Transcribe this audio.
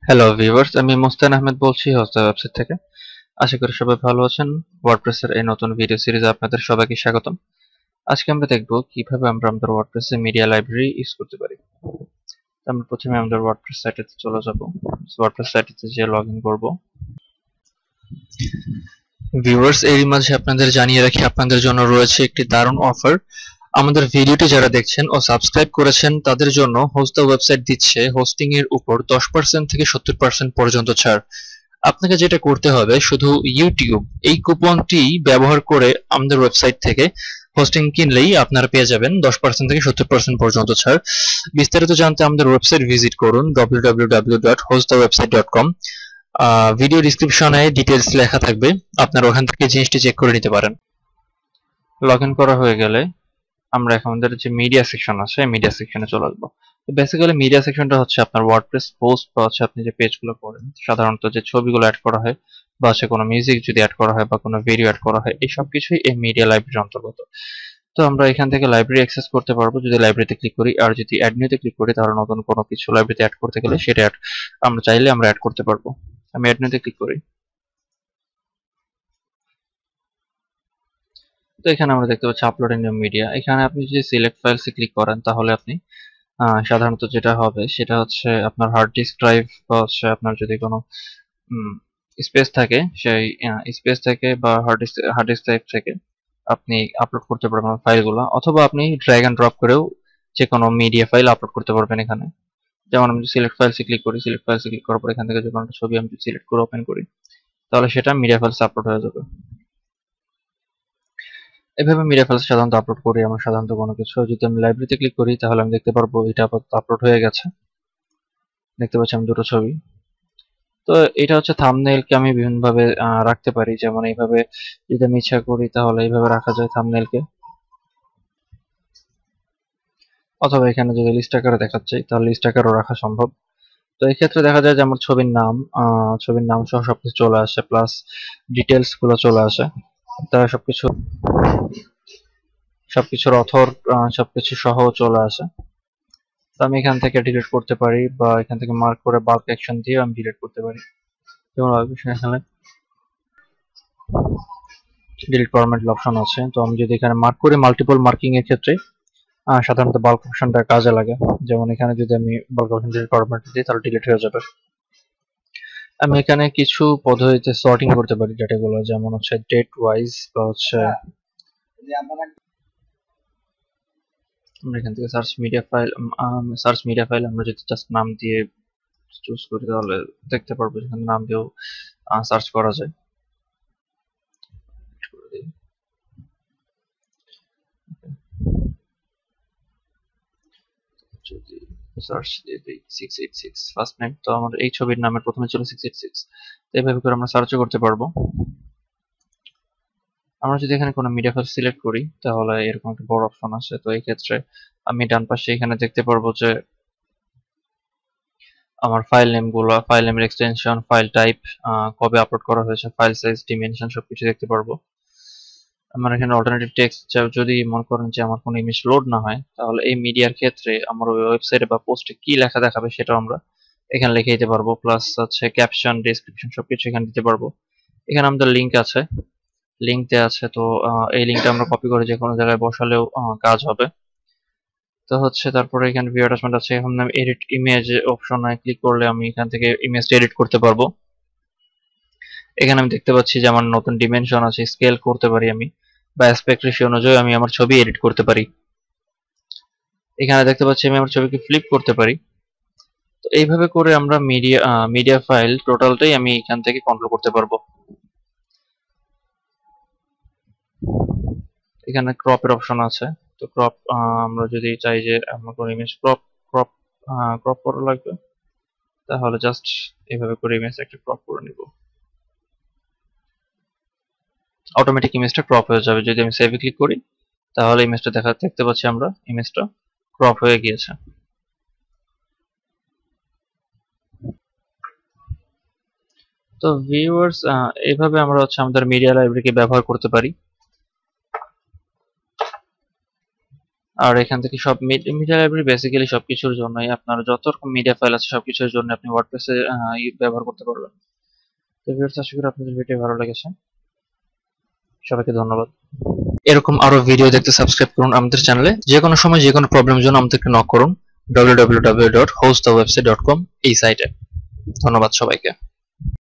Hello viewers, আমি মুস্তান আহমেদ বলছি host website থেকে। আশা করি সবাই ভালো আছেন। ওয়ার্ডপ্রেসের এই নতুন ভিডিও সিরিজে আপনাদের সবাইকে স্বাগতম। আজকে আমরা দেখব কিভাবে আমরা আমাদের ওয়ার্ডপ্রেসে মিডিয়া লাইব্রেরি ইউজ করতে পারি। তো আমরা প্রথমে আমাদের ওয়ার্ডপ্রেস সাইটেতে চলে যাব। ওয়ার্ডপ্রেস সাইটেতে যে লগইন করব। ভিউয়ার্স, এরই মাঝে আপনাদের জানিয়ে রাখি আপনাদের জন্য রয়েছে একটি দারুণ অফার। আমাদের ভিডিওটি যারা দেখছেন ও সাবস্ক্রাইব করেছেন তাদের জন্য হোস্ট ওয়েবসাইট দিচ্ছে হোস্টিং এর উপর 10% থেকে 70% পর্যন্ত ছাড়। আপনাকে যেটা করতে হবে শুধু ইউটিউব এই কুপনটি ব্যবহার করে আমাদের ওয়েবসাইট থেকে হোস্টিং কিনলেই আপনারা পেয়ে যাবেন 10% থেকে 70% পর্যন্ত ছাড়। বিস্তারিত জানতে আমাদের ওয়েবসাইট ভিজিট করুন www.hostthewebsite.com। ভিডিও ডিসক্রিপশনে ডিটেলস লেখা থাকবে, আপনারা ওখান থেকে জিনিসটি চেক করে নিতে পারেন। লগ ইন করা হয়ে গেলে আমরা এখন আমাদের যে মিডিয়া সেকশন আছে মিডিয়া সেকশনে চলে আসবো। তো বেসিক্যালি মিডিয়া সেকশনটা হচ্ছে আপনার ওয়ার্ডপ্রেস পোস্ট বা হচ্ছে আপনি যে পেজগুলো করেন সাধারণত যে ছবিগুলো অ্যাড করা হয় বা হচ্ছে কোনো মিউজিক যদি অ্যাড করা হয় বা কোনো ভিডিও অ্যাড করা হয় এই সব কিছুই এই মিডিয়া লাইব্রেরির অন্তর্গত। তো আমরা এখান থেকে লাইব্রেরি অ্যাক্সেস করতে পারবো যদি লাইব্রেরিতে ক্লিক করি, আর যদি অ্যাড নিউতে ক্লিক করি তাহলে নতুন কোনো কিছু লাইব্রেরিতে অ্যাড করতে গেলে সেটা আমরা চাইলে আমরা অ্যাড করতে পারবো। আমি অ্যাড নিউতে ক্লিক করি। তো এখানে আমরা দেখতে পাচ্ছি আপলোড নিউ মিডিয়া। এখানে আপনি যদি সিলেক্ট ফাইলসে ক্লিক করেন তাহলে আপনি সাধারণত যেটা হবে সেটা হচ্ছে আপনার হার্ড ডিস্ক ড্রাইভ বা হচ্ছে আপনার যদি কোনো স্পেস থাকে সেই স্পেস থেকে বা হার্ড ডিস্ক ড্রাইভ থেকে আপনি আপলোড করতে পারবেন ফাইলগুলো, অথবা আপনি ড্র্যাগ এন্ড ড্রপ করেও যে কোনো মিডিয়া ফাইল আপলোড করতে পারবেন এখানে। যেমন আমি সিলেক্ট ফাইলসে ক্লিক করি, সিলেক্ট ফাইলসে ক্লিক করার পর এখান থেকে যে কোনো একটা ছবি আমি সিলেক্ট করে ওপেন করি তাহলে সেটা মিডিয়া ফাইলসে আপলোড হয়ে যাবে। এভাবে মিডিয়া ফাইলস সাধারণত আপলোড করি আমরা সাধারণত কোনো কিছু। যদি আমি লাইব্রেরিতে ক্লিক করি তাহলে আমি দেখতে পারবো এটা আপাতত আপলোড হয়ে গেছে। দেখতে পাচ্ছি আমি দুটো ছবি। তো এটা হচ্ছে থাম্বনেইলকে আমি বিভিন্নভাবে রাখতে পারি, যেমন এইভাবে যদি আমি ইচ্ছা করি তাহলে এইভাবে রাখা যায় থাম্বনেইলকে, অথবা এখানে যদি লিস্ট আকারে দেখাতে চাই তাহলে লিস্ট আকারেও রাখা সম্ভব। তো এই ক্ষেত্রে দেখা যায় যে আমার ছবির নাম সহ সবকিছু চলে আসে, প্লাস ডিটেলস গুলো চলে আসে। তারা সবকিছুর অথর সবকিছু সহ চলে আসে। তো আমি এখান থেকে ডিলিট করতে পারি বা এখান থেকে মার্ক করে বাল্ক অ্যাকশন দিয়ে আমি ডিলিট করতে পারি। যেমন এখানে ডিলিট পারমানেন্ট অপশন আছে। তো আমি যদি এখানে মার্ক করি মাল্টিপল মার্কিং এর ক্ষেত্রে সাধারণত বাল্ক অপশনটা কাজে লাগে। যেমন এখানে যদি আমি বাল্ক অপশন ডিলিট পারমানেন্ট দিই তাহলে ডিলিট হয়ে যাবে। আমি এখানে কিছু পদ্ধতিতে সর্টিং করতে পারি ডেটাগুলো, যেমন হচ্ছে ডেট ওয়াইজ বা হচ্ছে আমরা এখান থেকে সার্চ মিডিয়া ফাইল আমরা যদি জাস্ট নাম দিয়ে চুজ করি তাহলে দেখতে পারবো যেখানে নাম দিয়েও সার্চ করা যায়। যদি সার্চ দিয়ে দিই 686 ফার্স্ট নেম, তো আমার এই ছবির নামের প্রথমে ছিল 686। তো এইভাবে করে আমরা সার্চও করতে পারবো। আমরা যদি এখানে কোনো মিডিয়া ফাইল সিলেক্ট করি তাহলে এরকম একটা বড় অপশন আসে। তো এই ক্ষেত্রে আমি ডান পাশে এখানে দেখতে পারবো যে আমার ফাইল নেমের এক্সটেনশন, ফাইল টাইপ, কবে আপলোড করা হয়েছে, ফাইল সাইজ, ডিমেনশন সবকিছু দেখতে পারবো। আমার এখানে অল্টারনেটিভ টেক্সট যদি মনে করেন যে আমার কোনো ইমেজ লোড না হয় তাহলে এই মিডিয়ার ক্ষেত্রে আমার ওয়েবসাইটে বা পোস্টে কি লেখা দেখাবে সেটাও আমরা এখানে লিখে দিতে পারবো। প্লাস হচ্ছে ক্যাপশন, ডেসক্রিপশন সবকিছু এখানে দিতে পারবো। এখানে আমাদের লিঙ্ক আছে, লিঙ্ক দেওয়া আছে। তো এই লিঙ্কটা আমরা কপি করে যে কোনো জায়গায় বসালেও কাজ হবে। তো হচ্ছে তারপরে এখানে ভিউ অ্যাটাচমেন্ট আছে। এখন আমি এডিট ইমেজ অপশনে ক্লিক করলে আমি এখান থেকে ইমেজটা এডিট করতে পারবো। এখানে আমি দেখতে পাচ্ছি যে আমার নতুন ডিমেনশন আছে, স্কেল করতে পারি আমি, বা অ্যাসপেক্ট রেশিও অনুযায়ী আমি আমার ছবি এডিট করতে পারি। এখানে দেখতে পাচ্ছি আমি আমার ছবিকে ফ্লিপ করতে পারি। তো এইভাবে করে আমরা মিডিয়া ফাইল টোটালটাই আমি এখান থেকে কন্ট্রোল করতে পারবো। এখানে ক্রপের অপশন আছে। তো ক্রপ আমরা যদি চাই যে আমার কোনো ইমেজ ক্রপ করা লাগবে তাহলে জাস্ট এইভাবে করে ইমেজ একটা ক্রপ করে নিব, অটোমেটিক ইমেজটা ক্রপ হয়ে যাবে। যদি আমি সেভে ক্লিক করি তাহলে ইমেজটা দেখতে পাচ্ছি আমরা ইমেজটা ক্রপ হয়ে গিয়েছে। তো ভিউয়ার্স, এইভাবে আমরা হচ্ছে আমাদের মিডিয়া লাইব্রেরিকে ব্যবহার করতে পারি। আর এখান থেকে সব মিডিয়া লাইব্রেরি বেসিক্যালি সবকিছুর জন্যই, আপনার যত রকম মিডিয়া ফাইল আছে সবকিছুর জন্য আপনি ওয়ার্ডপ্রেসে ব্যবহার করতে পারবেন। তো ভিউয়ার্স, আশা করি আপনাদের ভিডিও ভালো লেগেছে। সবাইকে ধন্যবাদ। এরকম আরো ভিডিও দেখতে সাবস্ক্রাইব করুন আমাদের চ্যানেলে। যে কোনো সময় যে কোনো প্রবলেমের জন্য আমাদেরকে নক করুন www.hostthewebsite.com এই সাইটে। ধন্যবাদ সবাইকে।